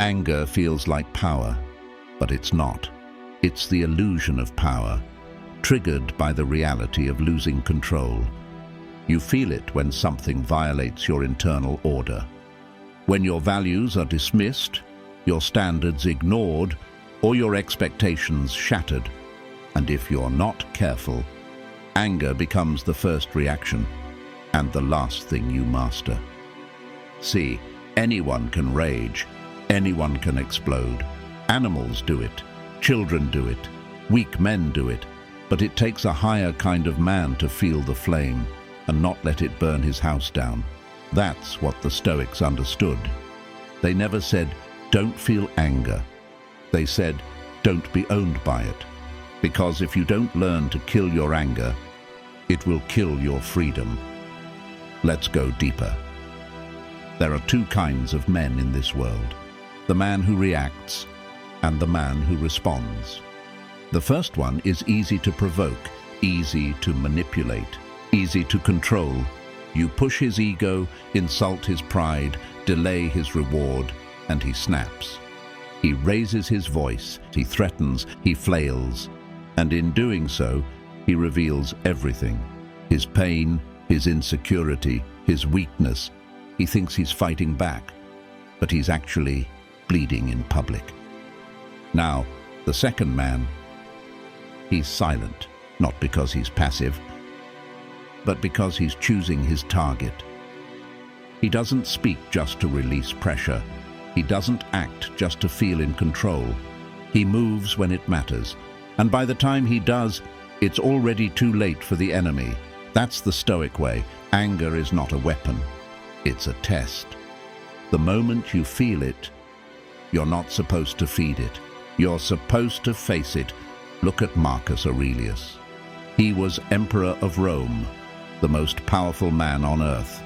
Anger feels like power, but it's not. It's the illusion of power, triggered by the reality of losing control. You feel it when something violates your internal order. When your values are dismissed, your standards ignored, or your expectations shattered. And if you're not careful, anger becomes the first reaction and the last thing you master. See, anyone can rage, anyone can explode. Animals do it, children do it, weak men do it, but it takes a higher kind of man to feel the flame and not let it burn his house down. That's what the Stoics understood. They never said, don't feel anger. They said, don't be owned by it. Because if you don't learn to kill your anger, it will kill your freedom. Let's go deeper. There are two kinds of men in this world: the man who reacts and the man who responds. The first one is easy to provoke, easy to manipulate, easy to control. You push his ego, insult his pride, delay his reward, and he snaps. He raises his voice, he threatens, he flails, and in doing so, he reveals everything. His pain, his insecurity, his weakness. He thinks he's fighting back, but he's actually bleeding in public. Now, the second man, he's silent, not because he's passive, but because he's choosing his target. He doesn't speak just to release pressure. He doesn't act just to feel in control. He moves when it matters, and by the time he does, it's already too late for the enemy. That's the Stoic way. Anger is not a weapon. It's a test. The moment you feel it, you're not supposed to feed it. You're supposed to face it. Look at Marcus Aurelius. He was Emperor of Rome, the most powerful man on earth.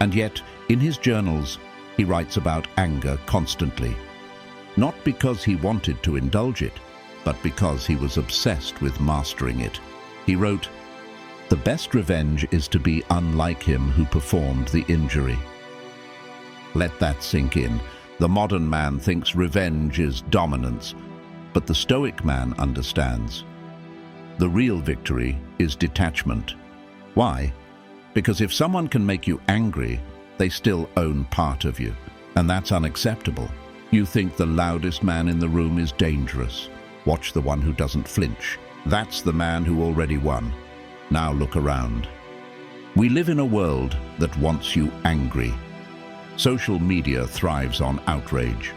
And yet, in his journals, he writes about anger constantly. Not because he wanted to indulge it, but because he was obsessed with mastering it. He wrote, "The best revenge is to be unlike him who performed the injury." Let that sink in. The modern man thinks revenge is dominance, but the Stoic man understands. The real victory is detachment. Why? Because if someone can make you angry, they still own part of you, and that's unacceptable. You think the loudest man in the room is dangerous. Watch the one who doesn't flinch. That's the man who already won. Now look around. We live in a world that wants you angry. Social media thrives on outrage.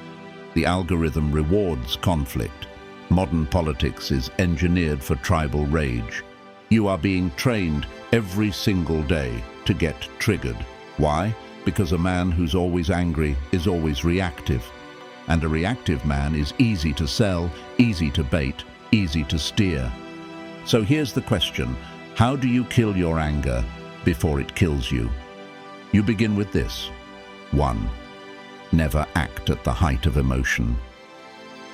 The algorithm rewards conflict. Modern politics is engineered for tribal rage. You are being trained every single day to get triggered. Why? Because a man who's always angry is always reactive. And a reactive man is easy to sell, easy to bait, easy to steer. So here's the question: how do you kill your anger before it kills you? You begin with this. 1. Never act at the height of emotion.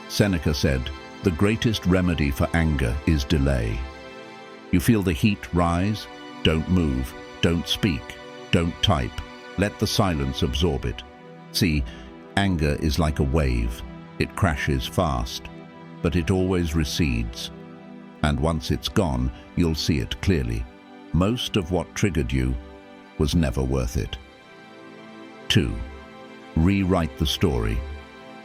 Seneca said, "The greatest remedy for anger is delay." You feel the heat rise? Don't move, don't speak, don't type. Let the silence absorb it. See, anger is like a wave. It crashes fast, but it always recedes. And once it's gone, you'll see it clearly. Most of what triggered you was never worth it. 2. Rewrite the story.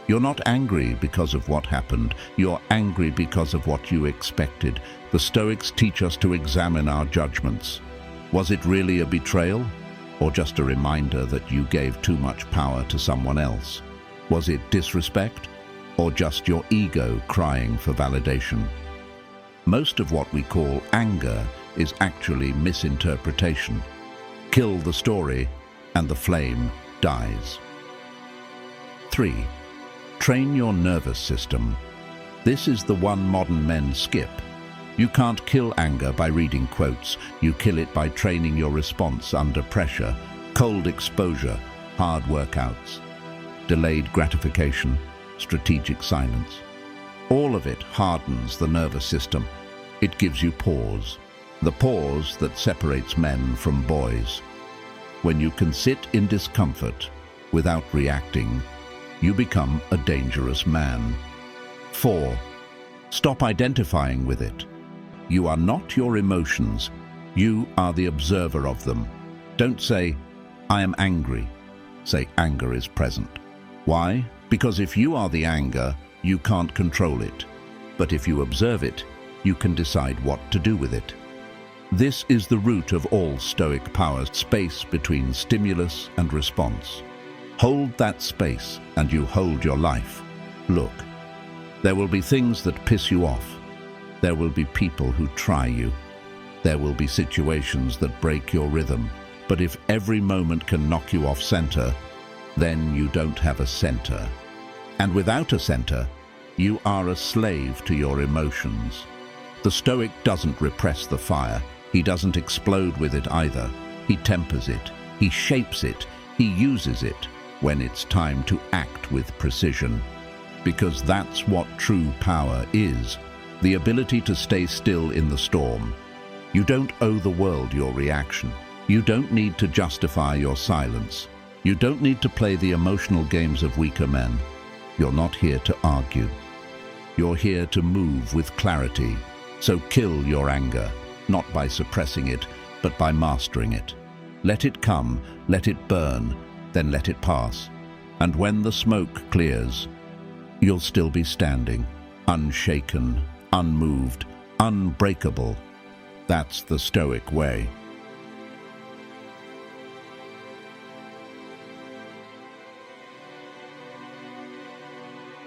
You're not angry because of what happened. You're angry because of what you expected. The Stoics teach us to examine our judgments. Was it really a betrayal? Or just a reminder that you gave too much power to someone else? Was it disrespect? Or just your ego crying for validation? Most of what we call anger is actually misinterpretation. Kill the story, and the flame dies. 3. Train your nervous system. This is the one modern men skip. You can't kill anger by reading quotes. You kill it by training your response under pressure, cold exposure, hard workouts, delayed gratification, strategic silence. All of it hardens the nervous system. It gives you pause, the pause that separates men from boys. When you can sit in discomfort without reacting, you become a dangerous man. 4. Stop identifying with it. You are not your emotions. You are the observer of them. Don't say, "I am angry." Say, "Anger is present." Why? Because if you are the anger, you can't control it. But if you observe it, you can decide what to do with it. This is the root of all Stoic power, space between stimulus and response. Hold that space and you hold your life. Look, there will be things that piss you off. There will be people who try you. There will be situations that break your rhythm. But if every moment can knock you off center, then you don't have a center. And without a center, you are a slave to your emotions. The Stoic doesn't repress the fire. He doesn't explode with it either. He tempers it. He shapes it. He uses it when it's time to act with precision. Because that's what true power is, the ability to stay still in the storm. You don't owe the world your reaction. You don't need to justify your silence. You don't need to play the emotional games of weaker men. You're not here to argue. You're here to move with clarity. So kill your anger, not by suppressing it, but by mastering it. Let it come, let it burn, then let it pass. And when the smoke clears, you'll still be standing, unshaken, unmoved, unbreakable. That's the Stoic way.